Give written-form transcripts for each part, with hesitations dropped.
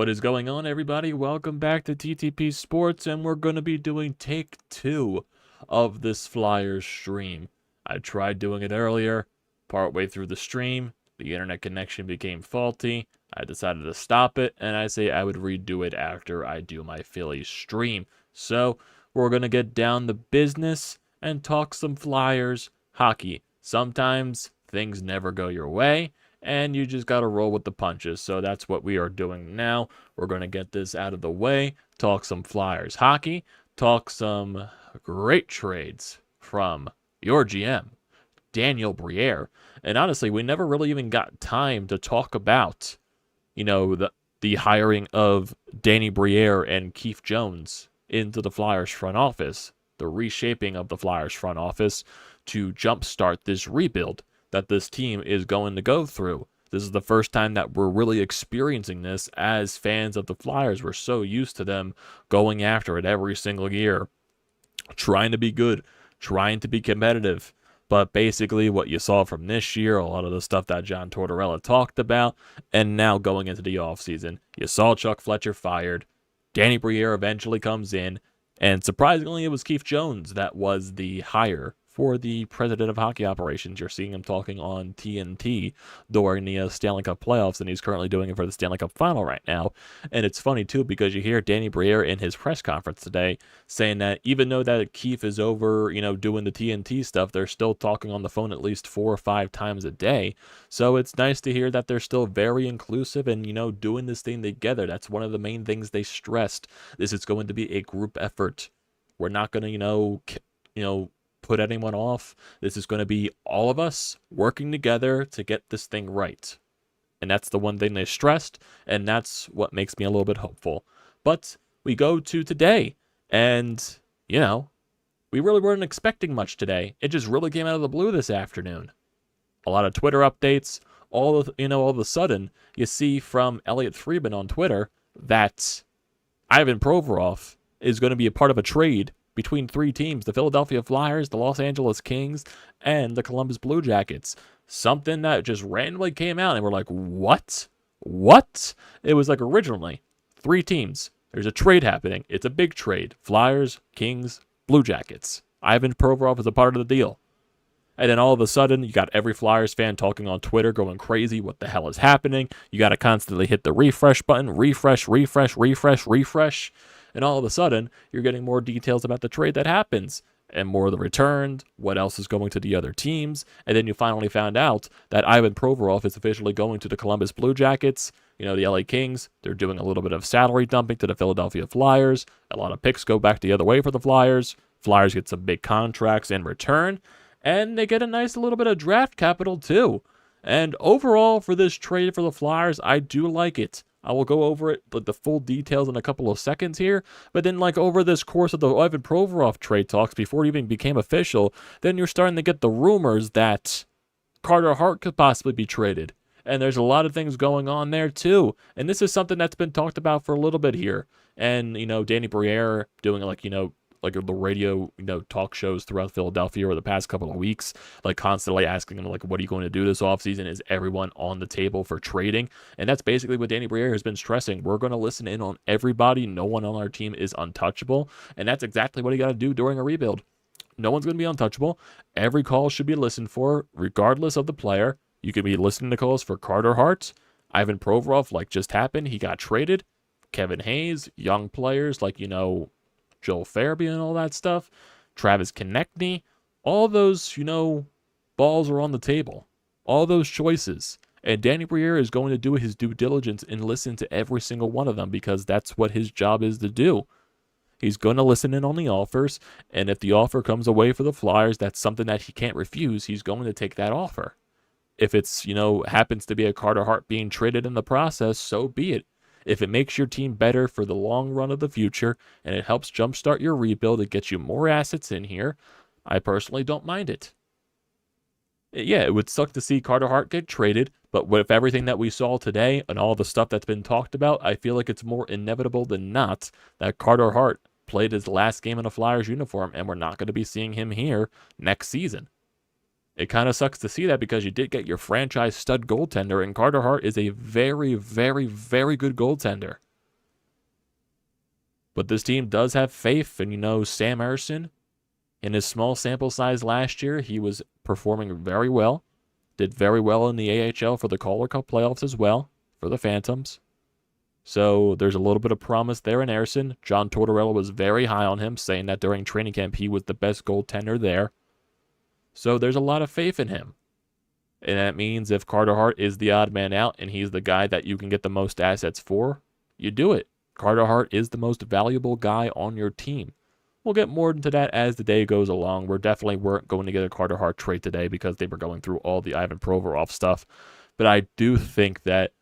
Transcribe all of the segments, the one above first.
What is going on, everybody? Welcome back to TTP Sports, and we're going to be doing take 2 of this Flyers stream. I tried doing it earlier. Partway through the stream, the internet connection became faulty. I decided to stop it, and I say I would redo it after I do my Phillies stream. So, we're going to get down to business and talk some Flyers hockey. Sometimes things never go your way, and you just got to roll with the punches. So that's what we are doing now. We're going to get this out of the way, talk some Flyers hockey, talk some great trades from your GM, Daniel Briere. And honestly, we never really even got time to talk about, the hiring of Danny Briere and Keith Jones into the Flyers front office, the reshaping of the Flyers front office to jumpstart this rebuild that this team is going to go through. This is the first time that we're really experiencing this as fans of the Flyers. We're so used to them going after it every single year, trying to be good, trying to be competitive. But basically what you saw from this year, a lot of the stuff that John Tortorella talked about, and now going into the offseason, you saw Chuck Fletcher fired, Danny Briere eventually comes in, and surprisingly it was Keith Jones that was the hire for the president of hockey operations. You're seeing him talking on TNT during the Stanley Cup playoffs, and he's currently doing it for the Stanley Cup final right now. And it's funny, too, because you hear Danny Briere in his press conference today saying that even though that Keith is over, doing the TNT stuff, they're still talking on the phone at least 4 or 5 times a day. So it's nice to hear that they're still very inclusive and, doing this thing together. That's one of the main things they stressed. This is going to be a group effort. We're not going to, put anyone off. This is going to be all of us working together to get this thing right. And that's the one thing they stressed, and that's what makes me a little bit hopeful. But we go to today, and, we really weren't expecting much today. It just really came out of the blue this afternoon. A lot of Twitter updates. All of a sudden, you see from Elliot Friedman on Twitter that Ivan Provorov is going to be a part of a trade between 3 teams, the Philadelphia Flyers, the Los Angeles Kings, and the Columbus Blue Jackets. Something that just randomly came out, and we're like, what? What? It was like originally 3 teams. There's a trade happening. It's a big trade. Flyers, Kings, Blue Jackets. Ivan Provorov is a part of the deal. And then all of a sudden, you got every Flyers fan talking on Twitter going crazy. What the hell is happening? You got to constantly hit the refresh button. Refresh. And all of a sudden, you're getting more details about the trade that happens and more of the returned, what else is going to the other teams. And then you finally found out that Ivan Provorov is officially going to the Columbus Blue Jackets. The LA Kings, they're doing a little bit of salary dumping to the Philadelphia Flyers. A lot of picks go back the other way for the Flyers. Flyers get some big contracts in return. And they get a nice little bit of draft capital too. And overall, for this trade for the Flyers, I do like it. I will go over it, the full details in a couple of seconds here. But then, over this course of the Ivan Provorov trade talks, before it even became official, then you're starting to get the rumors that Carter Hart could possibly be traded. And there's a lot of things going on there, too. And this is something that's been talked about for a little bit here. And, Danny Briere doing, the radio, talk shows throughout Philadelphia over the past couple of weeks, constantly asking them, what are you going to do this offseason? Is everyone on the table for trading? And that's basically what Danny Briere has been stressing. We're going to listen in on everybody. No one on our team is untouchable. And that's exactly what you got to do during a rebuild. No one's going to be untouchable. Every call should be listened for, regardless of the player. You could be listening to calls for Carter Hart, Ivan Provorov, just happened. He got traded. Kevin Hayes, young players Joel Farabee and all that stuff, Travis Konecny, all those, balls are on the table. All those choices. And Danny Briere is going to do his due diligence and listen to every single one of them because that's what his job is to do. He's going to listen in on the offers, and if the offer comes away for the Flyers, that's something that he can't refuse. He's going to take that offer. If it's, happens to be a Carter Hart being traded in the process, so be it. If it makes your team better for the long run of the future and it helps jumpstart your rebuild, it gets you more assets in here, I personally don't mind it. Yeah, it would suck to see Carter Hart get traded, but with everything that we saw today and all the stuff that's been talked about, I feel like it's more inevitable than not that Carter Hart played his last game in a Flyers uniform and we're not going to be seeing him here next season. It kind of sucks to see that because you did get your franchise stud goaltender, and Carter Hart is a very, very, very good goaltender. But this team does have faith in, Sam Ersson. In his small sample size last year, he was performing very well. Did very well in the AHL for the Calder Cup playoffs as well, for the Phantoms. So there's a little bit of promise there in Ersson. John Tortorella was very high on him, saying that during training camp he was the best goaltender there. So there's a lot of faith in him. And that means if Carter Hart is the odd man out and he's the guy that you can get the most assets for, you do it. Carter Hart is the most valuable guy on your team. We'll get more into that as the day goes along. We definitely weren't going to get a Carter Hart trade today because they were going through all the Ivan Provorov stuff. But I do think that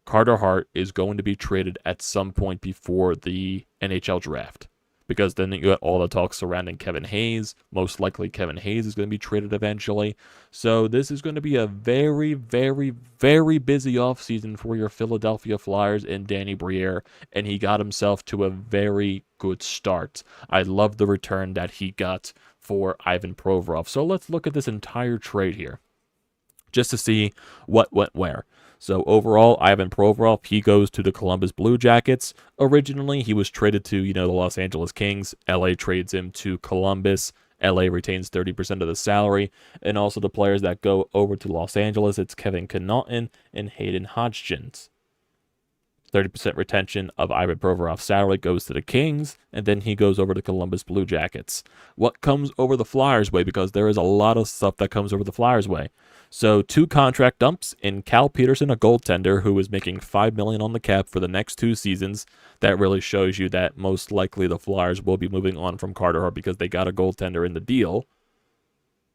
Carter Hart is going to be traded at some point before the NHL draft. Because then you got all the talk surrounding Kevin Hayes. Most likely Kevin Hayes is going to be traded eventually. So this is going to be a very, very, very busy offseason for your Philadelphia Flyers and Danny Briere. And he got himself to a very good start. I love the return that he got for Ivan Provorov. So let's look at this entire trade here, just to see what went where. So overall, Ivan Provorov, he goes to the Columbus Blue Jackets. Originally, he was traded to, the Los Angeles Kings. LA trades him to Columbus. LA retains 30% of the salary. And also the players that go over to Los Angeles, it's Kevin Connaughton and Hayden Hodgkins. 30% retention of Ivan Provorov's salary goes to the Kings, and then he goes over to Columbus Blue Jackets. What comes over the Flyers' way? Because there is a lot of stuff that comes over the Flyers' way. So 2 contract dumps in Cal Peterson, a goaltender who is making $5 million on the cap for the next 2 seasons. That really shows you that most likely the Flyers will be moving on from Carter Hart because they got a goaltender in the deal.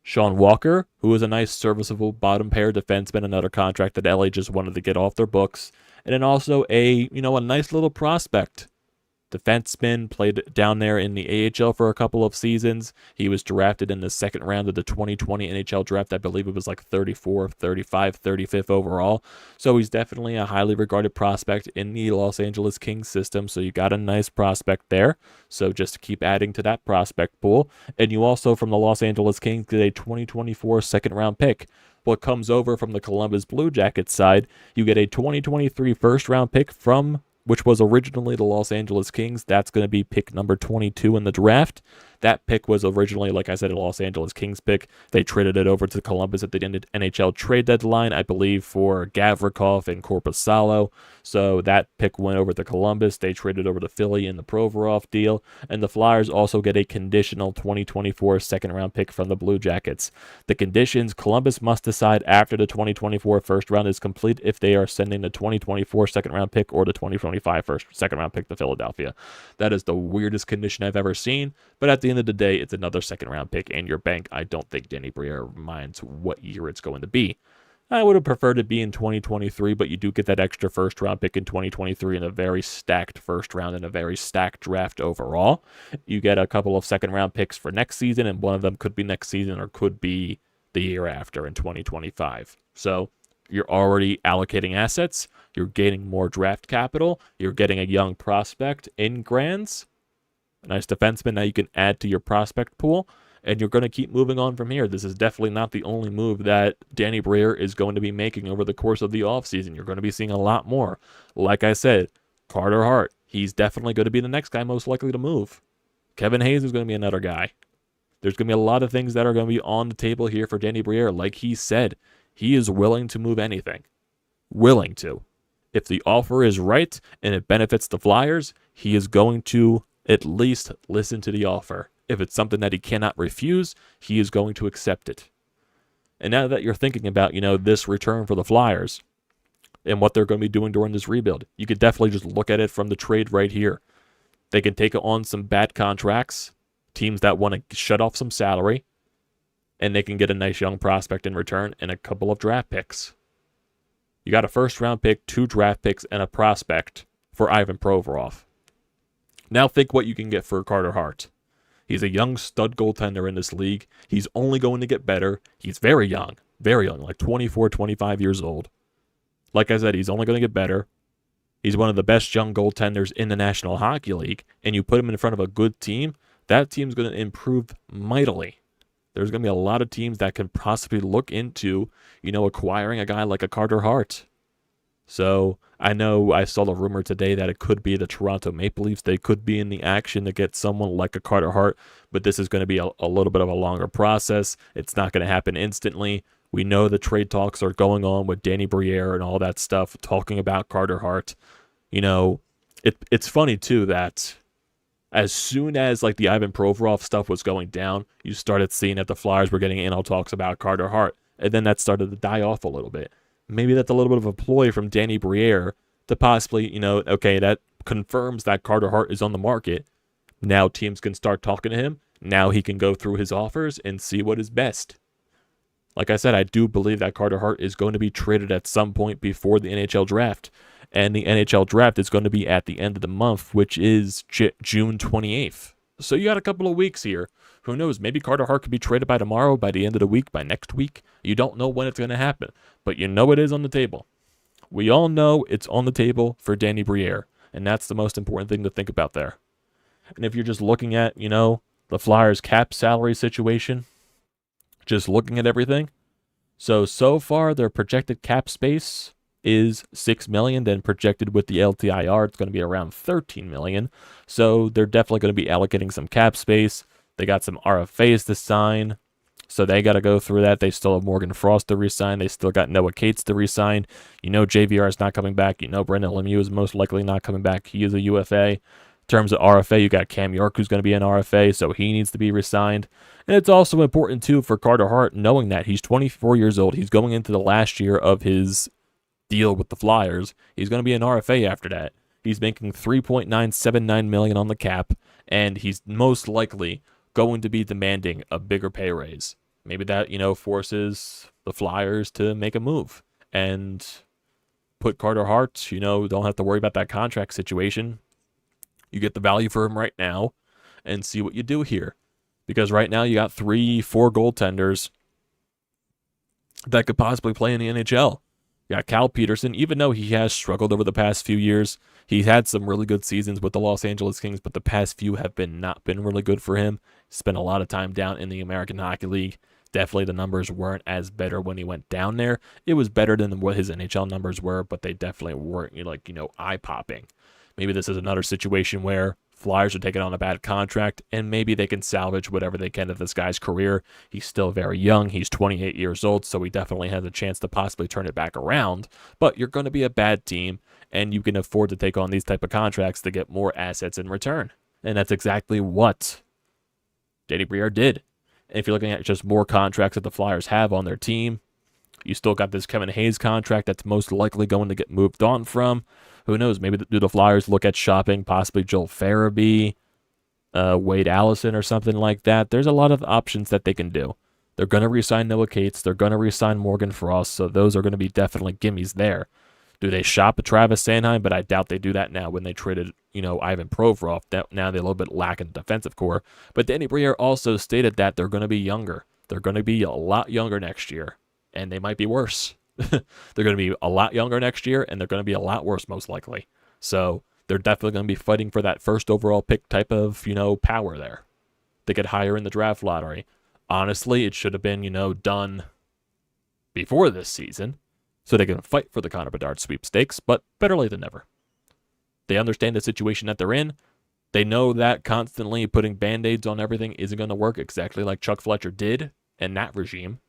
Sean Walker, who is a nice, serviceable bottom pair defenseman, another contract that LA just wanted to get off their books. And then also a nice little prospect defenseman, played down there in the AHL for a couple of seasons. He was drafted in the second round of the 2020 NHL draft. I believe it was like 34th, 35th, 35th overall. So he's definitely a highly regarded prospect in the Los Angeles Kings system. So you got a nice prospect there. So just to keep adding to that prospect pool. And you also, from the Los Angeles Kings, get a 2024 second round pick. What comes over from the Columbus Blue Jackets side, you get a 2023 first round pick from which was originally the Los Angeles Kings. That's going to be pick number 22 in the draft. That pick was originally, like I said, a Los Angeles Kings pick. They traded it over to Columbus at the NHL trade deadline, I believe, for Gavrikov and Korpisalo. So that pick went over to Columbus. They traded over to Philly in the Provorov deal. And the Flyers also get a conditional 2024 second-round pick from the Blue Jackets. The conditions: Columbus must decide after the 2024 first round is complete if they are sending the 2024 second-round pick or the 2025 second-round pick to Philadelphia. That is the weirdest condition I've ever seen. But at the end of the day, it's another second-round pick in your bank. I don't think Danny Briere minds what year it's going to be. I would have preferred it be in 2023, but you do get that extra first-round pick in 2023 in a very stacked first round and a very stacked draft overall. You get a couple of second-round picks for next season, and one of them could be next season or could be the year after in 2025. So you're already allocating assets. You're gaining more draft capital. You're getting a young prospect in Grands. A nice defenseman now you can add to your prospect pool, and you're going to keep moving on from here. This is definitely not the only move that Danny Briere is going to be making over the course of the offseason. You're going to be seeing a lot more. Like I said, Carter Hart, he's definitely going to be the next guy most likely to move. Kevin Hayes is going to be another guy. There's going to be a lot of things that are going to be on the table here for Danny Briere. Like he said, he is willing to move anything. Willing to. If the offer is right and it benefits the Flyers, he is going to at least listen to the offer. If it's something that he cannot refuse, he is going to accept it. And now that you're thinking about, this return for the Flyers and what they're going to be doing during this rebuild, you could definitely just look at it from the trade right here. They can take on some bad contracts, teams that want to shut off some salary, and they can get a nice young prospect in return and a couple of draft picks. You got a first-round pick, 2 draft picks, and a prospect for Ivan Provorov. Now think what you can get for Carter Hart. He's a young stud goaltender in this league. He's only going to get better. He's very young, like 24, 25 years old. Like I said, he's only going to get better. He's one of the best young goaltenders in the National Hockey League, and you put him in front of a good team, that team's going to improve mightily. There's going to be a lot of teams that can possibly look into, acquiring a guy like a Carter Hart. So I know I saw the rumor today that it could be the Toronto Maple Leafs. They could be in the action to get someone like a Carter Hart, but this is going to be a little bit of a longer process. It's not going to happen instantly. We know the trade talks are going on with Danny Briere and all that stuff, talking about Carter Hart. You know, it's funny, too, that as soon as like the Ivan Provorov stuff was going down, you started seeing that the Flyers were getting in-all talks about Carter Hart, and then that started to die off a little bit. Maybe that's a little bit of a ploy from Danny Briere to possibly, okay, that confirms that Carter Hart is on the market. Now teams can start talking to him. Now he can go through his offers and see what is best. Like I said, I do believe that Carter Hart is going to be traded at some point before the NHL draft. And the NHL draft is going to be at the end of the month, which is June 28th. So you got a couple of weeks here. Who knows? Maybe Carter Hart could be traded by tomorrow, by the end of the week, by next week. You don't know when it's going to happen, but you know it is on the table. We all know it's on the table for Danny Briere, and that's the most important thing to think about there. And if you're just looking at, the Flyers' cap salary situation, just looking at everything, so far their projected cap space is $6 million, then projected with the LTIR, it's going to be around $13 million. So they're definitely going to be allocating some cap space. They got some RFAs to sign, so they got to go through that. They still have Morgan Frost to re-sign. They still got Noah Cates to re-sign. JVR is not coming back. Brendan Lemieux is most likely not coming back. He is a UFA. In terms of RFA, you got Cam York, who's going to be an RFA, so he needs to be re-signed. And it's also important, too, for Carter Hart, knowing that he's 24 years old. He's going into the last year of his deal with the Flyers. He's going to be an RFA after that. He's making $3.979 million on the cap, and he's most likely going to be demanding a bigger pay raise. Maybe that, forces the Flyers to make a move and put Carter Hart, don't have to worry about that contract situation. You get the value for him right now and see what you do here. Because right now you got 3-4 goaltenders that could possibly play in the NHL. You got Cal Peterson, even though he has struggled over the past few years, he's had some really good seasons with the Los Angeles Kings, but the past few have not been really good for him. Spent a lot of time down in the American Hockey League. Definitely the numbers weren't as better when he went down there. It was better than what his NHL numbers were, but they definitely weren't eye-popping. Maybe this is another situation where Flyers are taking on a bad contract, and maybe they can salvage whatever they can of this guy's career. He's still very young. He's 28 years old, so he definitely has a chance to possibly turn it back around. But you're going to be a bad team, and you can afford to take on these type of contracts to get more assets in return. And that's exactly what Danny Briere did. And if you're looking at just more contracts that the Flyers have on their team, you still got this Kevin Hayes contract that's most likely going to get moved on from. Who knows? Maybe do the Flyers look at shopping possibly Joel Farabee, Wade Allison, or something like that? There's a lot of options that they can do. They're going to re-sign Noah Cates. They're going to re-sign Morgan Frost, so those are going to be definitely gimmies there. Do they shop a Travis Sanheim? But I doubt they do that now when they traded, Ivan Provorov. Now they're a little bit lacking defensive core. But Danny Briere also stated that they're going to be younger. They're going to be a lot younger next year, and they might be worse. They're going to be a lot younger next year, and they're going to be a lot worse most likely. So they're definitely going to be fighting for that first overall pick type of, power there. They get higher in the draft lottery. Honestly, it should have been, done before this season so they can fight for the Connor Bedard sweepstakes, but better late than never. They understand the situation that they're in. They know that constantly putting Band-Aids on everything isn't going to work exactly like Chuck Fletcher did in that regime.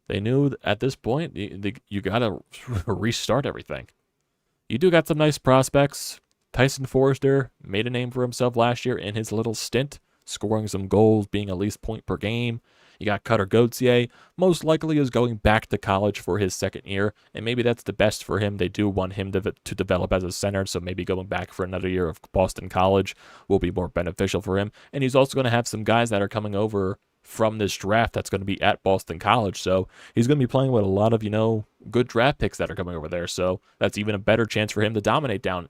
They knew at this point, you got to restart everything. You do got some nice prospects. Tyson Forster made a name for himself last year in his little stint, scoring some goals, being at least point per game. You got Cutter Gauthier, most likely is going back to college for his second year, and maybe that's the best for him. They do want him to develop as a center, so maybe going back for another year of Boston College will be more beneficial for him. And he's also going to have some guys that are coming over from this draft that's going to be at Boston College. So he's going to be playing with a lot of, good draft picks that are coming over there. So that's even a better chance for him to dominate down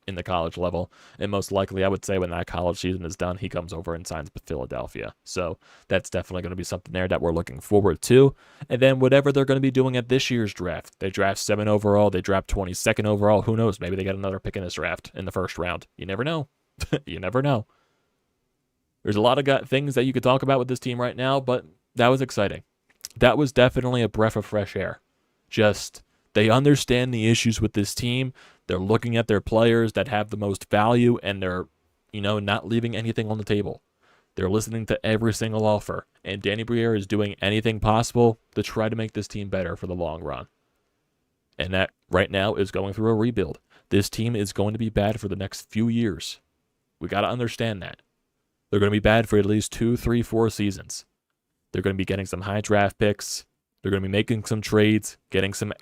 in the college level. And most likely, I would say when that college season is done, he comes over and signs with Philadelphia. So that's definitely going to be something there that we're looking forward to. And then whatever they're going to be doing at this year's draft, they draft 7 overall, they draft 22nd overall. Who knows? Maybe they get another pick in this draft in the first round. You never know. You never know. There's a lot of things that you could talk about with this team right now, but that was exciting. That was definitely a breath of fresh air. Just They understand the issues with this team. They're looking at their players that have the most value, and they're, not leaving anything on the table. They're listening to every single offer, and Danny Briere is doing anything possible to try to make this team better for the long run. And that right now is going through a rebuild. This team is going to be bad for the next few years. We got to understand that. They're going to be bad for at least 2, 3, 4 seasons. They're going to be getting some high draft picks. They're going to be making some trades, getting some,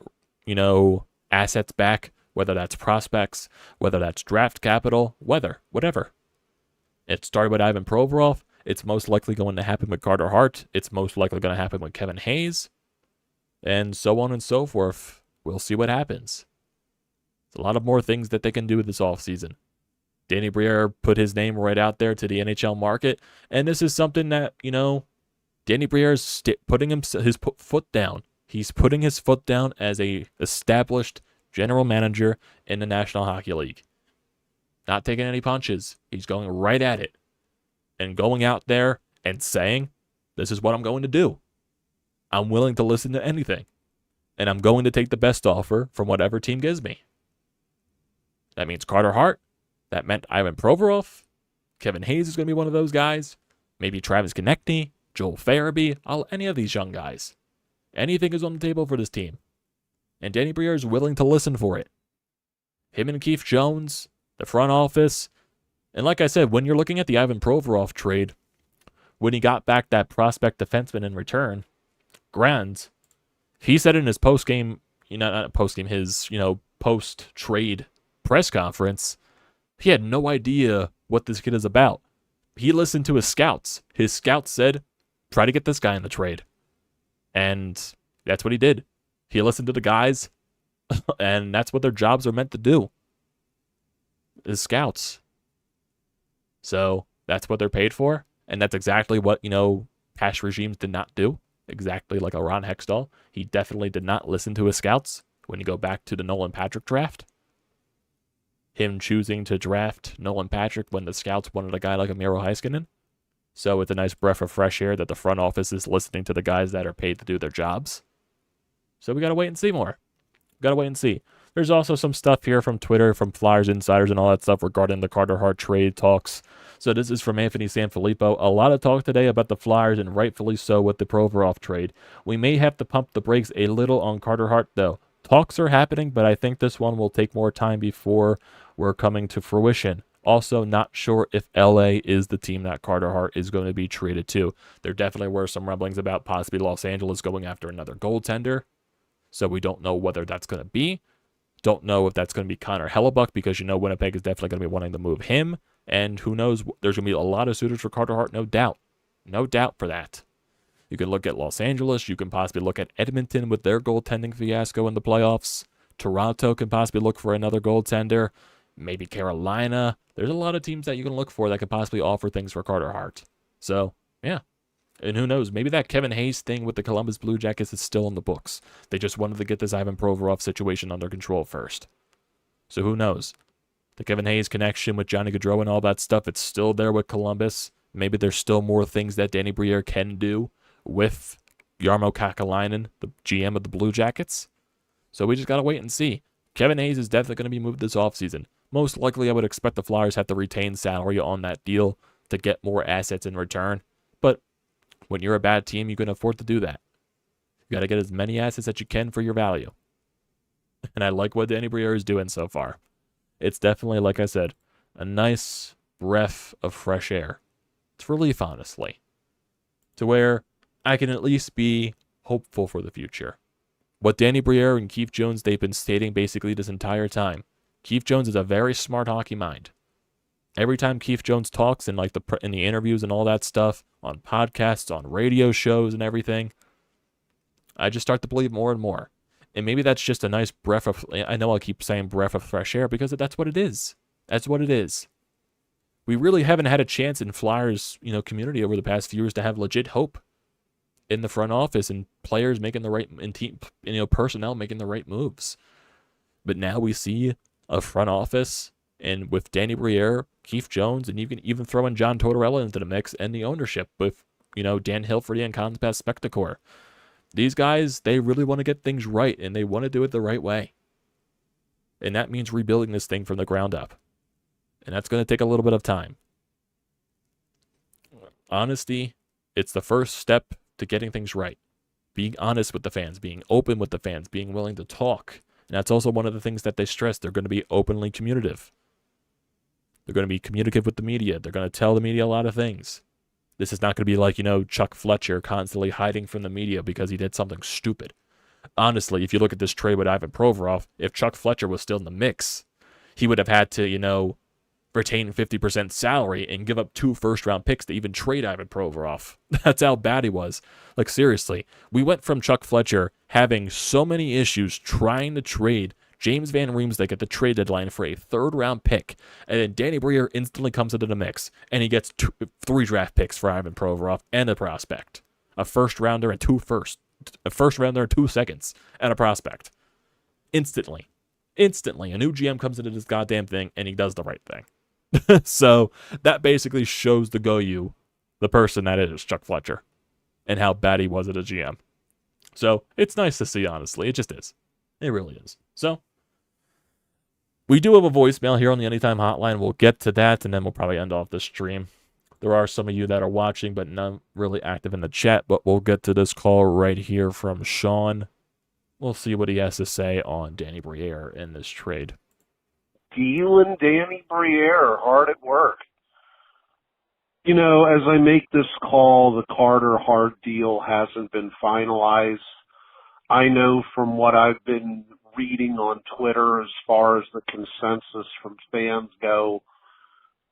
assets back, whether that's prospects, whether that's draft capital, whatever. It started with Ivan Provorov. It's most likely going to happen with Carter Hart. It's most likely going to happen with Kevin Hayes. And so on and so forth. We'll see what happens. There's a lot of more things that they can do this offseason. Danny Briere put his name right out there to the NHL market. And this is something that, Danny Briere is putting his foot down. He's putting his foot down as a established general manager in the National Hockey League. Not taking any punches. He's going right at it. And going out there and saying, this is what I'm going to do. I'm willing to listen to anything. And I'm going to take the best offer from whatever team gives me. That means Carter Hart. That meant Ivan Provorov. Kevin Hayes is going to be one of those guys. Maybe Travis Konecny, Joel Farabee, any of these young guys. Anything is on the table for this team. And Danny Briere is willing to listen for it. Him and Keith Jones, the front office. And like I said, when you're looking at the Ivan Provorov trade, when he got back that prospect defenseman in return, Grand, he said in his post-game, his post-trade press conference, he had no idea what this kid is about. He listened to his scouts. His scouts said, try to get this guy in the trade. And that's what he did. He listened to the guys, and that's what their jobs are meant to do. Is scouts. So that's what they're paid for, and that's exactly what, past regimes did not do. Exactly like a Ron Hextall. He definitely did not listen to his scouts when you go back to the Nolan Patrick draft. Him choosing to draft Nolan Patrick when the scouts wanted a guy like a Miro Heiskanen. So it's a nice breath of fresh air that the front office is listening to the guys that are paid to do their jobs. So we got to wait and see more. Got to wait and see. There's also some stuff here from Twitter, from Flyers insiders and all that stuff regarding the Carter Hart trade talks. So this is from Anthony Sanfilippo. A lot of talk today about the Flyers, and rightfully so with the Provorov trade. We may have to pump the brakes a little on Carter Hart, though. Talks are happening, but I think this one will take more time before we're coming to fruition. Also, not sure if LA is the team that Carter Hart is going to be traded to. There definitely were some rumblings about possibly Los Angeles going after another goaltender. So we don't know whether that's going to be. Don't know if that's going to be Connor Hellebuck, because Winnipeg is definitely going to be wanting to move him. And who knows, there's going to be a lot of suitors for Carter Hart, no doubt. No doubt for that. You can look at Los Angeles. You can possibly look at Edmonton with their goaltending fiasco in the playoffs. Toronto can possibly look for another goaltender. Maybe Carolina. There's a lot of teams that you can look for that could possibly offer things for Carter Hart. So, yeah. And who knows, maybe that Kevin Hayes thing with the Columbus Blue Jackets is still in the books. They just wanted to get this Ivan Provorov situation under control first. So who knows? The Kevin Hayes connection with Johnny Gaudreau and all that stuff, it's still there with Columbus. Maybe there's still more things that Danny Briere can do with Jarmo Kakalainen, the GM of the Blue Jackets. So we just got to wait and see. Kevin Hayes is definitely going to be moved this offseason. Most likely, I would expect the Flyers have to retain salary on that deal to get more assets in return. But when you're a bad team, you can afford to do that. You got to get as many assets that you can for your value. And I like what Danny Briere is doing so far. It's definitely, like I said, a nice breath of fresh air. It's relief, honestly. To where I can at least be hopeful for the future. What Danny Briere and Keith Jones, they've been stating basically this entire time. Keith Jones is a very smart hockey mind. Every time Keith Jones talks in in the interviews and all that stuff, on podcasts, on radio shows and everything, I just start to believe more and more. And maybe that's just a nice breath of, I know I'll keep saying breath of fresh air because that's what it is. That's what it is. We really haven't had a chance in Flyers, community over the past few years to have legit hope in the front office and players making the right, and team, personnel making the right moves. But now we see a front office, and with Danny Briere, Keith Jones, and you can even throw in John Tortorella into the mix, and the ownership with, Dan Hilferty and Conspas Spectacor. These guys, they really want to get things right, and they want to do it the right way. And that means rebuilding this thing from the ground up. And that's going to take a little bit of time. Honesty, it's the first step to getting things right. Being honest with the fans, being open with the fans, being willing to talk. And that's also one of the things that they stress. They're going to be openly communicative. They're going to be communicative with the media. They're going to tell the media a lot of things. This is not going to be like, Chuck Fletcher constantly hiding from the media because he did something stupid. Honestly, if you look at this trade with Ivan Provorov, if Chuck Fletcher was still in the mix, he would have had to, retain 50% salary and give up 2 first-round picks to even trade Ivan Provorov. That's how bad he was. Like, seriously, we went from Chuck Fletcher having so many issues trying to trade James Van Riemsdyk at the trade deadline for a 3rd-round pick, and then Danny Briere instantly comes into the mix, and he gets 3 draft picks for Ivan Provorov and a prospect. A first-rounder and 2 firsts. A first-rounder and 2 seconds and a prospect. Instantly. A new GM comes into this goddamn thing, and he does the right thing. So that basically shows the person that is Chuck Fletcher, and how bad he was at a GM. So it's nice to see, honestly. It just is. It really is. So we do have a voicemail here on the Anytime Hotline. We'll get to that, and then we'll probably end off the stream. There are some of you that are watching, but none really active in the chat. But we'll get to this call right here from Sean. We'll see what he has to say on Danny Briere in this trade. You and Danny Briere are hard at work. As I make this call, the Carter-Hart deal hasn't been finalized. I know from what I've been reading on Twitter as far as the consensus from fans go,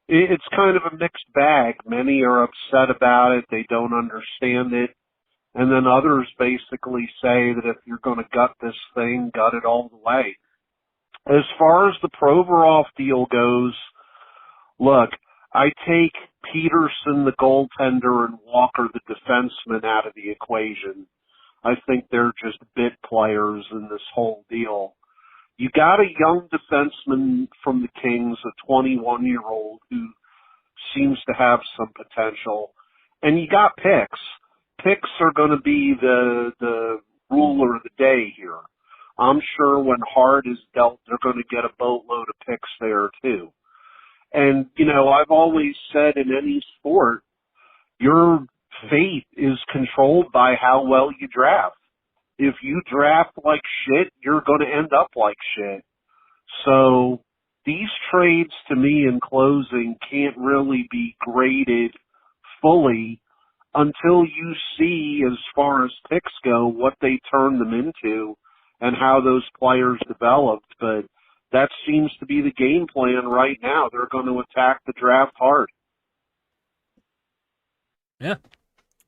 it's kind of a mixed bag. Many are upset about it. They don't understand it. And then others basically say that if you're going to gut this thing, gut it all the way. As far as the Provorov deal goes, look, I take Peterson, the goaltender, and Walker, the defenseman, out of the equation. I think they're just bit players in this whole deal. You got a young defenseman from the Kings, a 21-year-old who seems to have some potential. And you got picks. Picks are going to be the ruler of the day here. I'm sure when Hart is dealt, they're going to get a boatload of picks there too. And, I've always said in any sport, your fate is controlled by how well you draft. If you draft like shit, you're going to end up like shit. So these trades, to me, in closing, can't really be graded fully until you see, as far as picks go, what they turn them into and how those players developed. But that seems to be the game plan right now. They're going to attack the draft hard. Yeah,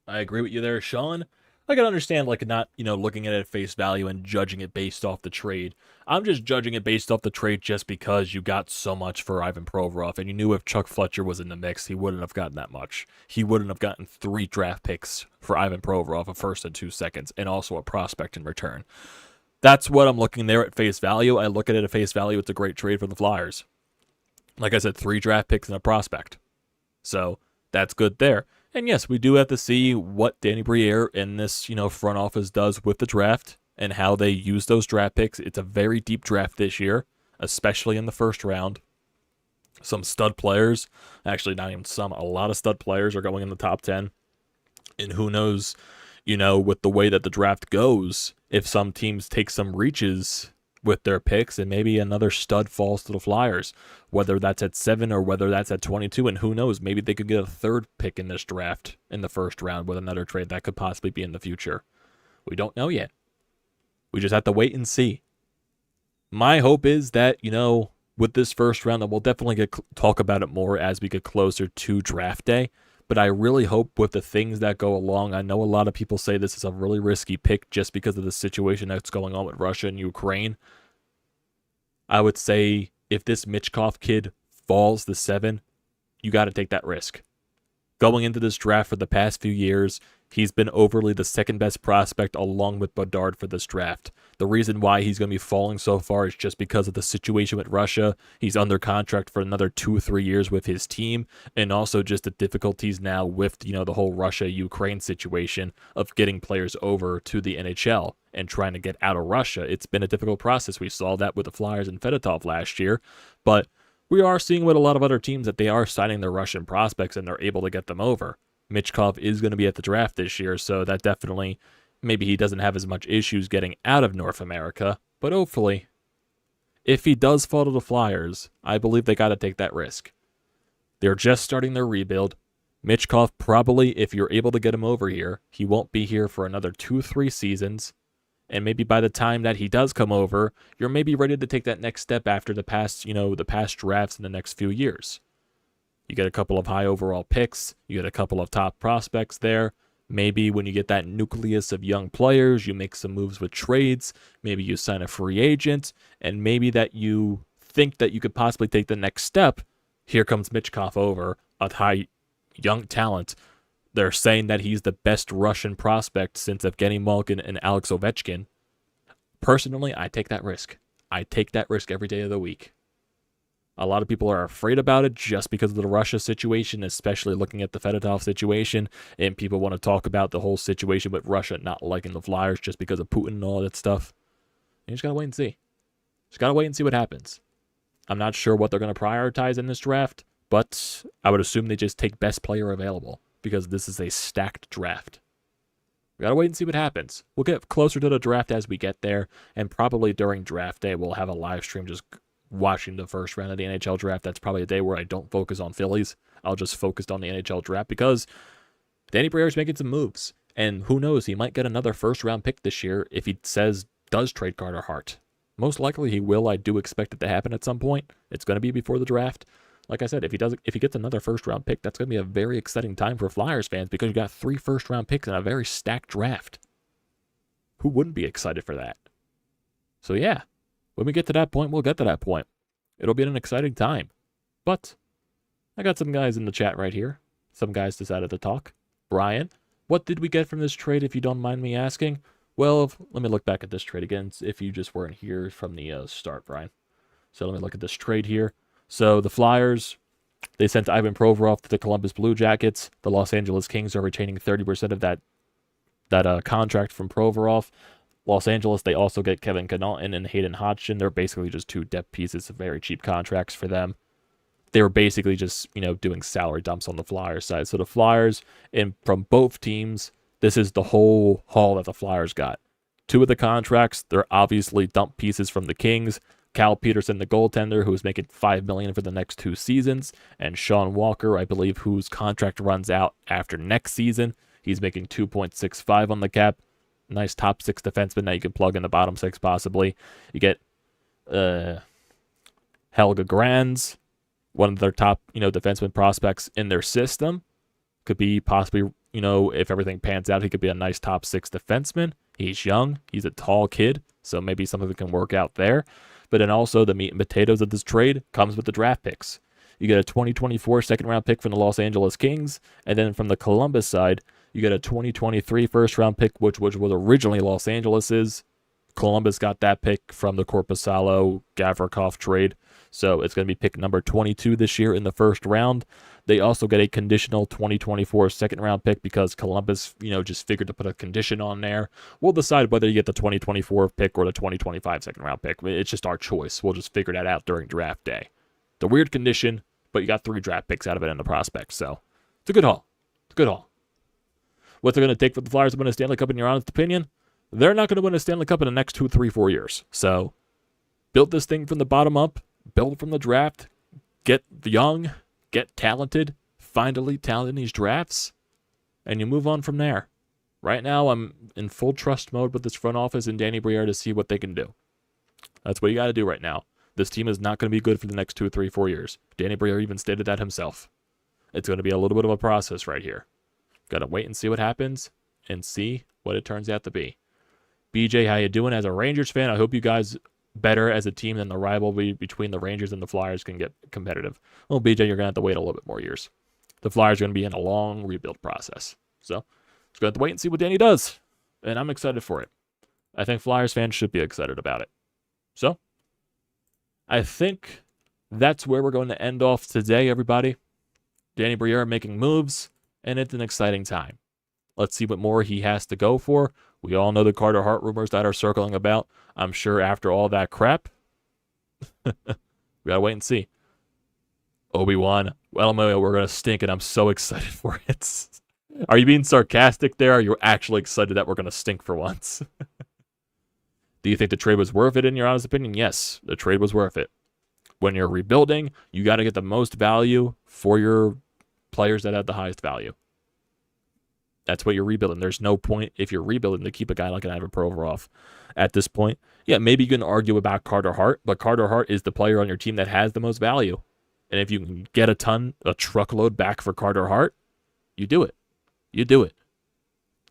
I agree with you there, Sean. I can understand, not, looking at it at face value and judging it based off the trade. I'm just judging it based off the trade just because you got so much for Ivan Provorov, and you knew if Chuck Fletcher was in the mix, he wouldn't have gotten that much. He wouldn't have gotten 3 draft picks for Ivan Provorov, a first and 2 seconds, and also a prospect in return. That's what I'm looking there at face value. I look at it at face value. It's a great trade for the Flyers. Like I said, 3 draft picks and a prospect. So that's good there. And yes, we do have to see what Danny Briere in this, front office does with the draft and how they use those draft picks. It's a very deep draft this year, especially in the first round. Some stud players, actually not even some, a lot of stud players are going in the top 10. And who knows, with the way that the draft goes, if some teams take some reaches with their picks and maybe another stud falls to the Flyers, whether that's at 7 or whether that's at 22, and who knows, maybe they could get a 3rd pick in this draft in the first round with another trade that could possibly be in the future. We don't know yet. We just have to wait and see. My hope is that, with this first round, that we'll definitely talk about it more as we get closer to draft day, but I really hope with the things that go along, I know a lot of people say this is a really risky pick just because of the situation that's going on with Russia and Ukraine. I would say if this Michkov kid falls to 7, you got to take that risk. Going into this draft for the past few years, he's been overly the second best prospect along with Bedard for this draft. The reason why he's going to be falling so far is just because of the situation with Russia. He's under contract for another 2-3 years with his team, and also just the difficulties now with, the whole Russia-Ukraine situation of getting players over to the NHL and trying to get out of Russia. It's been a difficult process. We saw that with the Flyers and Fedotov last year, but we are seeing with a lot of other teams that they are signing their Russian prospects and they're able to get them over. Michkov is going to be at the draft this year, so that definitely, maybe he doesn't have as much issues getting out of North America, but hopefully, if he does fall to the Flyers, I believe they got to take that risk. They're just starting their rebuild. Michkov probably, if you're able to get him over here, he won't be here for another 2-3 seasons. And maybe by the time that he does come over, you're maybe ready to take that next step after the past drafts in the next few years. You get a couple of high overall picks. You get a couple of top prospects there. Maybe when you get that nucleus of young players, you make some moves with trades. Maybe you sign a free agent. And maybe that you think that you could possibly take the next step. Here comes Michkov over, a high young talent. They're saying that he's the best Russian prospect since Evgeny Malkin and Alex Ovechkin. Personally, I take that risk. I take that risk every day of the week. A lot of people are afraid about it just because of the Russia situation, especially looking at the Fedotov situation, and people want to talk about the whole situation with Russia not liking the Flyers just because of Putin and all that stuff. You just gotta wait and see. Just gotta wait and see what happens. I'm not sure what they're going to prioritize in this draft, but I would assume they just take best player available, because this is a stacked draft. We gotta wait and see what happens. We'll get closer to the draft as we get there, and probably during draft day, we'll have a live stream just watching the first round of the NHL draft. That's probably a day where I don't focus on Phillies. I'll just focus on the NHL draft, because Danny Brière's making some moves, and who knows, he might get another first-round pick this year if he does trade Carter Hart. Most likely he will. I do expect it to happen at some point. It's going to be before the draft. Like I said, if he gets another first-round pick, that's going to be a very exciting time for Flyers fans, because you got 3 first-round picks in a very stacked draft. Who wouldn't be excited for that? So yeah, when we get to that point, we'll get to that point. It'll be an exciting time. But I got some guys in the chat right here. Some guys decided to talk. Brian, what did we get from this trade, if you don't mind me asking? Well, let me look back at this trade again, if you just weren't here from the start, Brian. So let me look at this trade here. So the Flyers, they sent Ivan Provorov to the Columbus Blue Jackets. The Los Angeles Kings are retaining 30% of that contract from Provorov. Los Angeles, they also get Kevin Connaughton and Hayden Hodgson. They're basically just 2 depth pieces, very cheap contracts for them. They were basically just, doing salary dumps on the Flyers side. So the Flyers, and from both teams, this is the whole haul that the Flyers got. 2 of the contracts, they're obviously dump pieces from the Kings. Cal Peterson, the goaltender, who's making $5 million for the next 2 seasons, and Sean Walker, I believe, whose contract runs out after next season. He's making $2.65 on the cap. Nice top 6 defenseman that you can plug in the bottom 6 possibly. You get Helga Granz, one of their top, defenseman prospects in their system. Could be possibly, if everything pans out, he could be a nice top 6 defenseman. He's young. He's a tall kid, so maybe something that can work out there. But then also the meat and potatoes of this trade comes with the draft picks. You get a 2024 second-round pick from the Los Angeles Kings, and then from the Columbus side, you get a 2023 first-round pick, which was originally Los Angeles's. Columbus got that pick from the Korpisalo-Gavrikov trade, so it's going to be pick number 22 this year in the first round. They also get a conditional 2024 second-round pick because Columbus, just figured to put a condition on there. We'll decide whether you get the 2024 pick or the 2025 second-round pick. It's just our choice. We'll just figure that out during draft day. The weird condition, but you got 3 draft picks out of it in the prospect, so it's a good haul. It's a good haul. What they're going to take for the Flyers to win a Stanley Cup, in your honest opinion? They're not going to win a Stanley Cup in the next 2, 3, 4 years. So build this thing from the bottom up, build from the draft, get young, get talented, find elite talent in these drafts, and you move on from there. Right now, I'm in full trust mode with this front office and Danny Brière to see what they can do. That's what you got to do right now. This team is not going to be good for the next 2, 3, 4 years. Danny Brière even stated that himself. It's going to be a little bit of a process right here. Got to wait and see what happens and see what it turns out to be. BJ, how you doing? As a Rangers fan, I hope you guys better as a team than the rivalry between the Rangers and the Flyers can get competitive. Well, BJ, you're going to have to wait a little bit more years. the Flyers are going to be in a long rebuild process. So, just going to have to wait and see what Danny does. And I'm excited for it. I think Flyers fans should be excited about it. So, I think that's where we're going to end off today, everybody. Danny Briere making moves, and it's an exciting time. Let's see what more he has to go for. We all know the Carter Hart rumors that are circling about. I'm sure after all that crap, we gotta wait and see. Obi-Wan, well, we're gonna stink, and I'm so excited for it. Are you being sarcastic there? Or are you actually excited that we're gonna stink for once? Do you think the trade was worth it, in your honest opinion? Yes, the trade was worth it. When you're rebuilding, you got to get the most value for your players that have the highest value. That's what you're rebuilding. There's no point, if you're rebuilding, to keep a guy like an Ivan Provorov at this point. Yeah, maybe you can argue about Carter Hart, but Carter Hart is the player on your team that has the most value. And if you can get a truckload back for Carter Hart, you do it. You do it.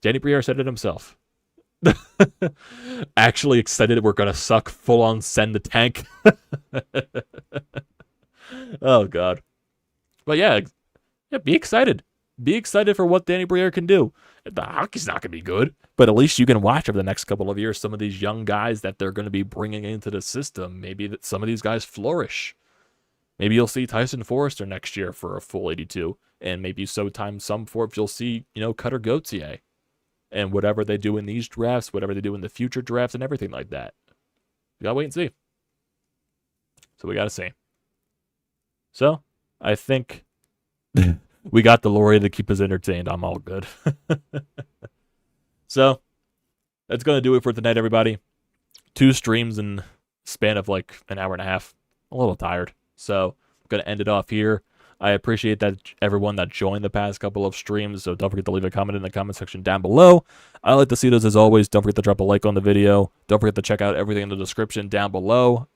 Danny Briere said it himself. Actually excited that we're going to suck, full on send the tank. Oh, God. But yeah, be excited. Be excited for what Danny Briere can do. The hockey's not going to be good, but at least you can watch over the next couple of years some of these young guys that they're going to be bringing into the system. Maybe that some of these guys flourish. Maybe you'll see Tyson Forrester next year for a full 82, and maybe sometime you'll see, Cutter Gauthier. And whatever they do in these drafts, whatever they do in the future drafts, and everything like that. We gotta wait and see. So we gotta see. So, I think we got the Laurie to keep us entertained. I'm all good. So, that's gonna do it for tonight, everybody. 2 streams in a span of like an hour and a half. A little tired. So, I'm gonna end it off here. I appreciate that everyone that joined the past couple of streams, so don't forget to leave a comment in the comment section down below. I like to see those as always. Don't forget to drop a like on the video. Don't forget to check out everything in the description down below.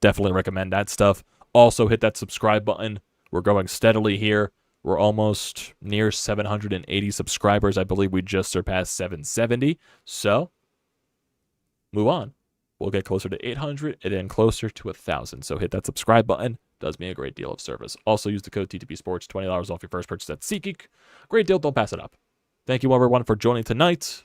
Definitely recommend that stuff. Also, hit that subscribe button. We're going steadily here. We're almost near 780 subscribers. I believe we just surpassed 770. So, move on. We'll get closer to 800 and then closer to 1,000. So hit that subscribe button. Does me a great deal of service. Also use the code TTPSPORTS, $20 off your first purchase at SeatGeek. Great deal, don't pass it up. Thank you everyone for joining tonight.